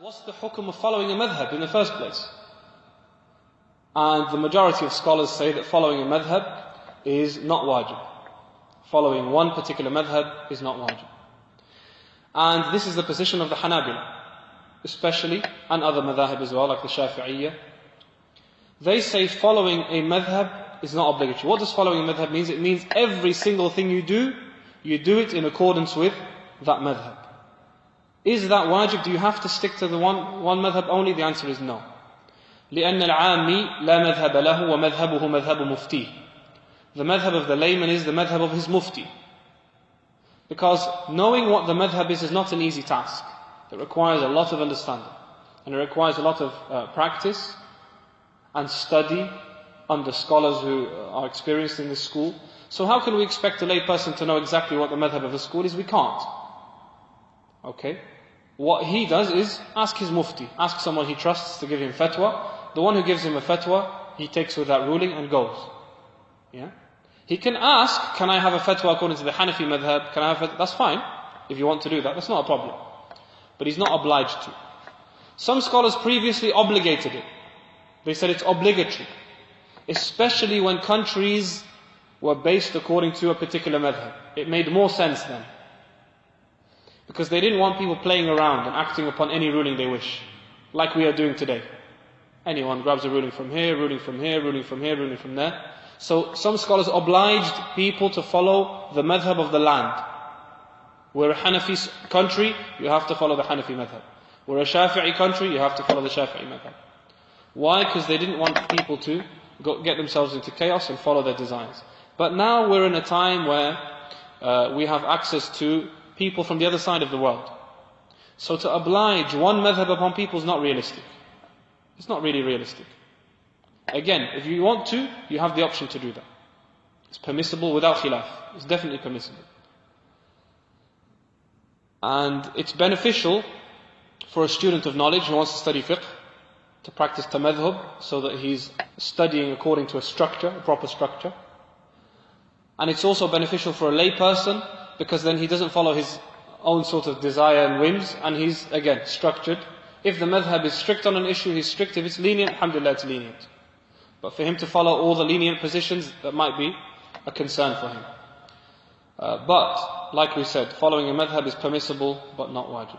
what's the hukum of following a madhab in the first place? And the majority of scholars say that following a madhab is not wajib. Following one particular madhab is not wajib. And this is the position of the Hanabila, especially, and other madhab as well, like the Shafi'iyya. They say following a madhab is not obligatory. What does following a madhab mean? It means every single thing you do it in accordance with that madhab. Is that wajib? Do you have to stick to the one madhab only? The answer is no. لأن العامي لا مذهب له ومذهبه مذهب مفتيه. The madhab of the layman is the madhab of his mufti. Because knowing what the madhab is not an easy task. It requires a lot of understanding. And it requires a lot of practice and study under scholars who are experienced in this school. So how can we expect a lay person to know exactly what the madhab of the school is? We can't. Okay? What he does is ask his mufti, ask someone he trusts to give him fatwa. The one who gives him a fatwa, he takes with that ruling and goes. Yeah? He can ask, can I have a fatwa according to the Hanafi madhab? Can I have fatwa? That's fine. If you want to do that, that's not a problem. But he's not obliged to. Some scholars previously obligated it. They said it's obligatory. Especially when countries were based according to a particular madhab. It made more sense then. Because they didn't want people playing around and acting upon any ruling they wish. Like we are doing today. Anyone grabs a ruling from here, ruling from here, ruling from here, ruling from there. So some scholars obliged people to follow the madhab of the land. We're a Hanafi country, you have to follow the Hanafi madhab. We're a Shafi'i country, you have to follow the Shafi'i madhab. Why? Because they didn't want people to get themselves into chaos and follow their desires. But now we're in a time where we have access to people from the other side of the world. So to oblige one madhab upon people is not realistic. It's not really realistic. Again, if you want to, you have the option to do that. It's permissible without khilaf. It's definitely permissible. And it's beneficial for a student of knowledge who wants to study fiqh to practice tamadhub so that he's studying according to a structure, a proper structure. And it's also beneficial for a lay person because then he doesn't follow his own sort of desire and whims and he's, again, structured. If the madhab is strict on an issue, he's strict. If it's lenient, alhamdulillah, it's lenient. But for him to follow all the lenient positions, that might be a concern for him. But, like we said, following a madhab is permissible, but not wajib.